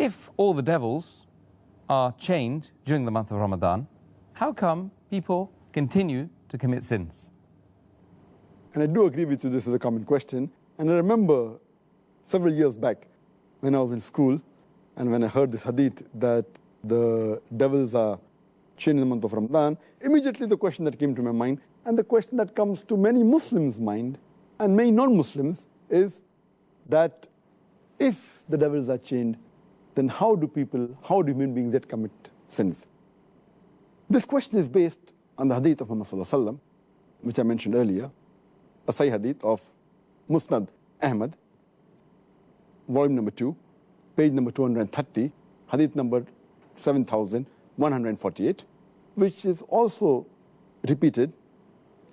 If all the devils are chained during the month of Ramadan, how come people continue to commit sins? And I do agree with you, this is a common question. And I remember several years back when I was in school and when I heard this hadith that the devils are chained in the month of Ramadan, immediately the question that came to my mind, and the question that comes to many Muslims' mind and many non-Muslims, is that if the devils are chained, then how do human beings yet commit sins? This question is based on the hadith of Muhammad sallallahu alaihi wasallam, which I mentioned earlier, a Sahih hadith of Musnad Ahmad, volume number 2, page number 230, hadith number 7148, which is also repeated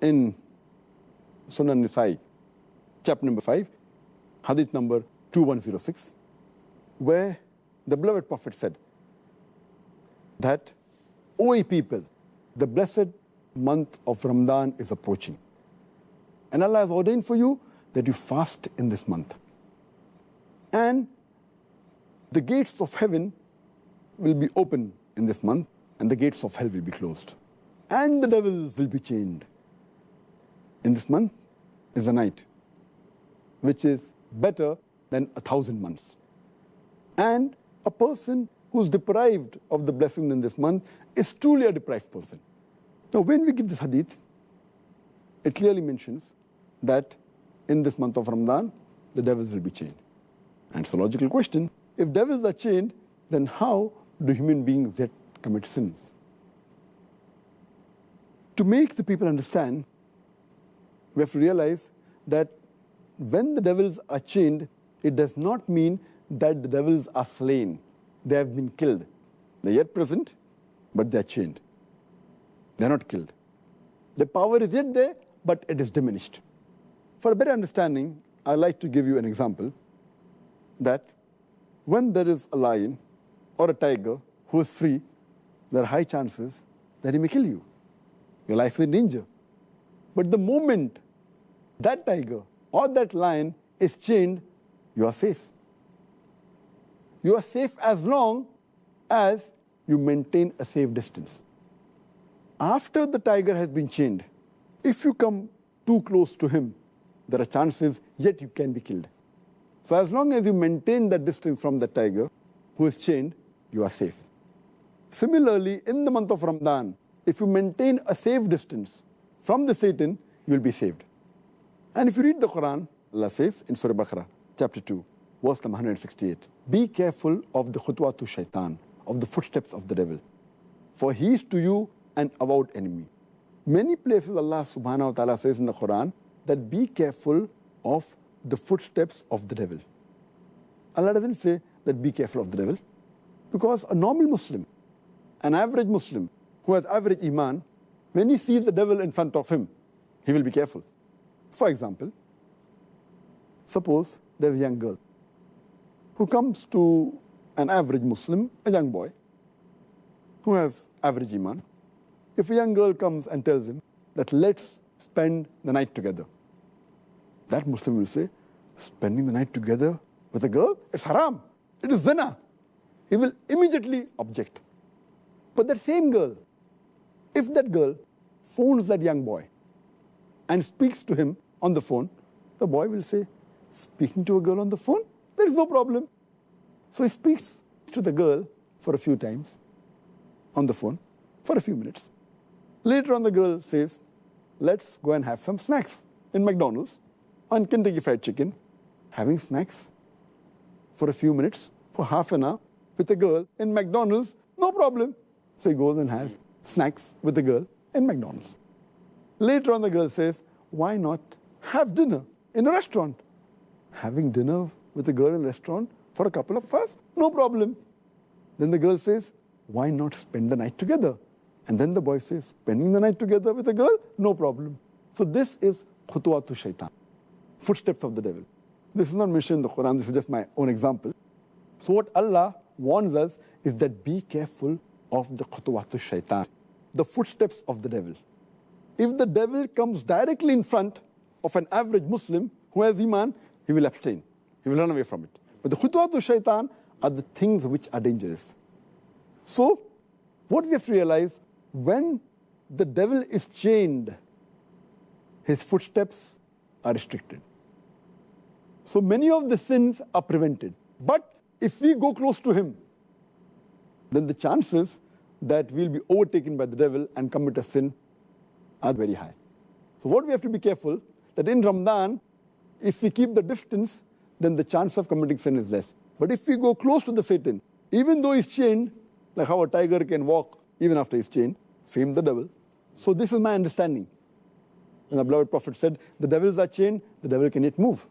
in Sunan Naik, chapter number 5, hadith number 2106, where the beloved Prophet said that, O ye people, the blessed month of Ramadan is approaching, and Allah has ordained for you that you fast in this month. And the gates of heaven will be open in this month, and the gates of hell will be closed. And the devils will be chained. In this month is a night, which is better than 1,000 months. And a person who's deprived of the blessing in this month is truly a deprived person. Now, when we get this hadith, it clearly mentions that in this month of Ramadan, the devils will be chained. And it's a logical question. If devils are chained, then how do human beings yet commit sins? To make the people understand, we have to realize that when the devils are chained, it does not mean that the devils are slain. They have been killed. They're yet present, but they're chained. They're not killed. The power is yet there, but it is diminished. For a better understanding, I'd like to give you an example that when there is a lion or a tiger who is free, there are high chances that he may kill you. Your life is in danger. But the moment that tiger or that lion is chained, you are safe. You are safe as long as you maintain a safe distance. After the tiger has been chained, if you come too close to him, there are chances yet you can be killed. So as long as you maintain that distance from the tiger who is chained, you are safe. Similarly, in the month of Ramadan, if you maintain a safe distance from the Satan, you will be saved. And if you read the Quran, Allah says in Surah Baqarah, chapter 2, verse number 168, be careful of the khutwatu shaitan, of the footsteps of the devil, for he is to you an avowed enemy. Many places Allah subhanahu wa ta'ala says in the Quran that be careful of the footsteps of the devil. Allah doesn't say that be careful of the devil, because a normal Muslim, an average Muslim who has average iman, when he sees the devil in front of him, he will be careful. For example, suppose there's a young girl who comes to an average Muslim, a young boy, who has average iman. If a young girl comes and tells him that let's spend the night together, that Muslim will say, spending the night together with a girl, it's haram, it is zina. He will immediately object. But that same girl, if that girl phones that young boy and speaks to him on the phone, the boy will say, speaking to a girl on the phone, there is no problem. So he speaks to the girl for a few times on the phone, for a few minutes. Later on, the girl says, let's go and have some snacks in McDonald's on Kentucky Fried Chicken. Having snacks for a few minutes, for half an hour, with a girl in McDonald's, no problem. So he goes and has snacks with the girl in McDonald's. Later on, the girl says, why not have dinner in a restaurant? Having dinner with a girl in a restaurant for a couple of hours, no problem. Then the girl says, why not spend the night together? And then the boy says, spending the night together with a girl, no problem. So this is khutwatu shaitan, footsteps of the devil. This is not mentioned in the Quran, this is just my own example. So what Allah warns us is that be careful of the khutwatu shaitan, the footsteps of the devil. If the devil comes directly in front of an average Muslim who has iman, he will abstain. He will run away from it. But the khutwatu shaitan are the things which are dangerous. So, what we have to realize, when the devil is chained, his footsteps are restricted. So many of the sins are prevented. But if we go close to him, then the chances that we'll be overtaken by the devil and commit a sin are very high. So what we have to be careful, that in Ramadan, if we keep the distance, then the chance of committing sin is less. But if we go close to the Satan, even though he's chained, like how a tiger can walk even after he's chained, same the devil. So this is my understanding. And the beloved Prophet said, the devils are chained, the devil can yet move.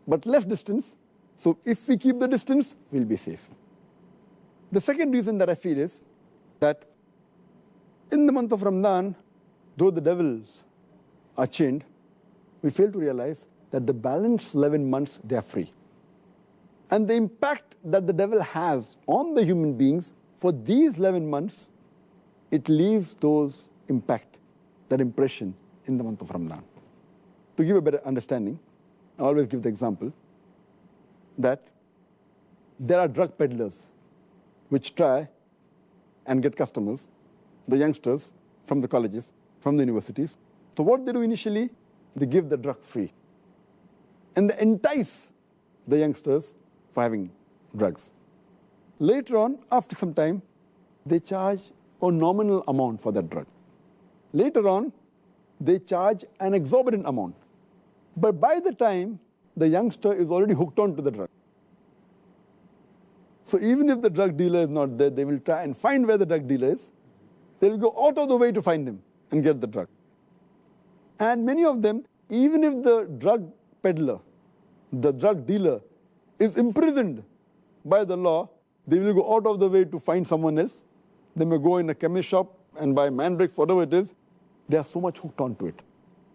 But less distance, so if we keep the distance, we'll be safe. The second reason that I feel is that in the month of Ramadan, though the devils are chained, we fail to realize that the balance 11 months, they are free. And the impact that the devil has on the human beings for these 11 months, it leaves those impact, that impression in the month of Ramadan. To give a better understanding, I always give the example that there are drug peddlers which try and get customers, the youngsters from the colleges, from the universities. So what they do initially, they give the drug free. And they entice the youngsters for having drugs. Later on, after some time, they charge a nominal amount for that drug. Later on, they charge an exorbitant amount. But by the time, the youngster is already hooked on to the drug. So even if the drug dealer is not there, they will try and find where the drug dealer is. They will go out of the way to find him and get the drug. And many of them, even if the drug peddler, the drug dealer, is imprisoned by the law, they will go out of the way to find someone else. They may go in a chemist shop and buy mandrakes, whatever it is. They are so much hooked onto it.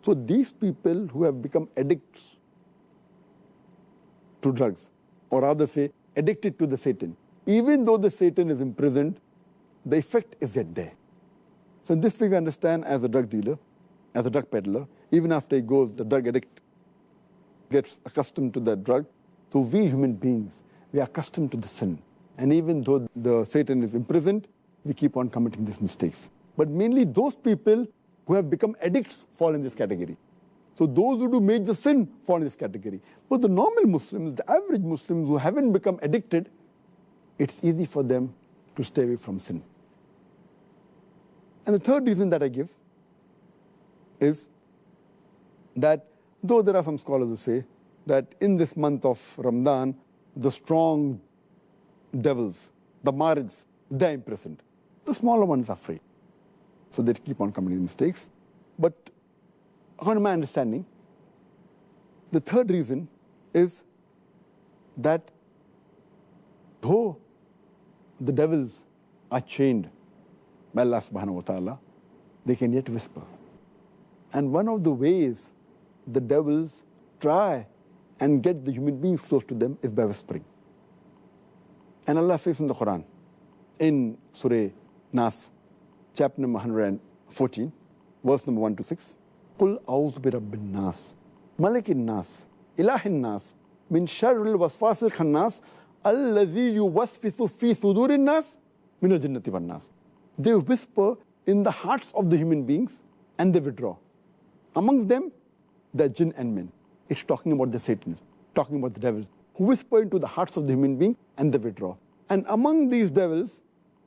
So these people who have become addicts to drugs, or rather say, addicted to the Satan, even though the Satan is imprisoned, the effect is yet there. So in this way we understand, as a drug dealer, as a drug peddler, even after he goes, the drug addict gets accustomed to that drug. So we human beings, we are accustomed to the sin. And even though the Satan is imprisoned, we keep on committing these mistakes. But mainly those people who have become addicts fall in this category. So those who do major sin fall in this category. But the normal Muslims, the average Muslims who haven't become addicted, it's easy for them to stay away from sin. And the third reason that I give is that though there are some scholars who say that in this month of Ramadan, the strong devils, the marids, they're imprisoned. The smaller ones are free. So they keep on committing mistakes. But according to my understanding, the third reason is that though the devils are chained by Allah subhanahu wa ta'ala, they can yet whisper. And one of the ways the devils try and get the human beings close to them is by whispering. And Allah says in the Quran, in Surah Nas, chapter number 114, verse number 1 to 6, قُلْ أَعُوذُ بِرَبِّ النَّاسِ مَلِكِ النَّاسِ إِلَهِ النَّاسِ مِنْ شَرِّ الْوَسْوَاسِ الْخَنَّاسِ الَّذِي يُوَسْوِسُ فِي صُدُورِ النَّاسِ مِنَ الْجِنَّةِ وَالنَّاسِ. They whisper in the hearts of the human beings and they withdraw. Amongst them, the jinn and men. It's talking about the Satans, talking about the devils, who whisper into the hearts of the human being and they withdraw. And among these devils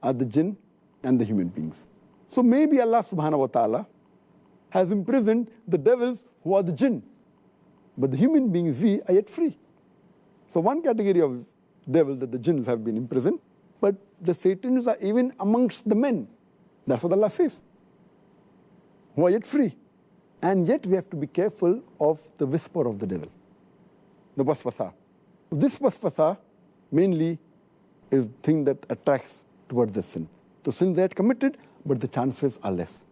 are the jinn and the human beings. So maybe Allah subhanahu wa ta'ala has imprisoned the devils who are the jinn. But the human beings, we are yet free. So one category of devils, that the jinns have been imprisoned, but the Satans are even amongst the men. That's what Allah says. Who are yet free. And yet we have to be careful of the whisper of the devil, the waswasa. This waswasa mainly is the thing that attracts towards the sin. The sins they had committed, but the chances are less.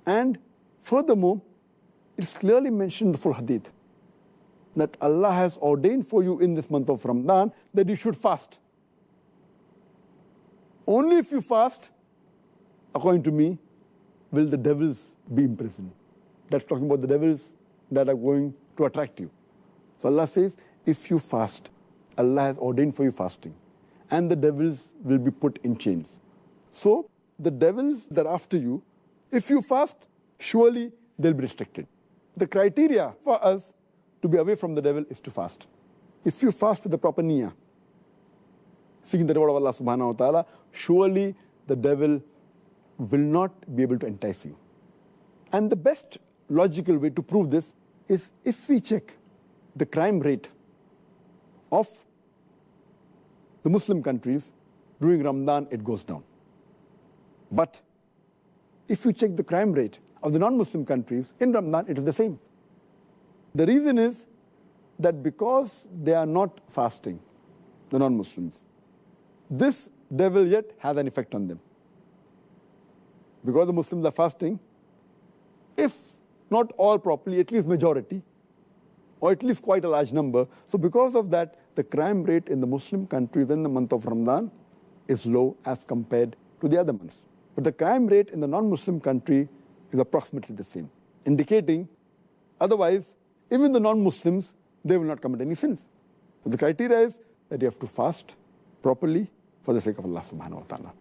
And furthermore, it's clearly mentioned in the full hadith that Allah has ordained for you in this month of Ramadan that you should fast. Only if you fast, according to me, will the devils be imprisoned. That's talking about the devils that are going to attract you. So Allah says, if you fast, Allah has ordained for you fasting. and the devils will be put in chains. So the devils that are after you, if you fast, surely they'll be restricted. The criteria for us to be away from the devil is to fast. If you fast with the proper niyyah, seeking the reward of Allah subhanahu wa ta'ala, surely the devil will not be able to entice you. And the best logical way to prove this is if we check the crime rate of the Muslim countries during Ramadan, it goes down. But if you check the crime rate of the non-Muslim countries in Ramadan, it is the same. The reason is that because they are not fasting, the non-Muslims, this devil yet has an effect on them. Because the Muslims are fasting, if not all properly, at least majority, or at least quite a large number. So because of that, the crime rate in the Muslim countries in the month of Ramadan is low as compared to the other months. But the crime rate in the non-Muslim country is approximately the same, indicating otherwise, even the non-Muslims, they will not commit any sins. So the criteria is that you have to fast properly for the sake of Allah subhanahu wa ta'ala.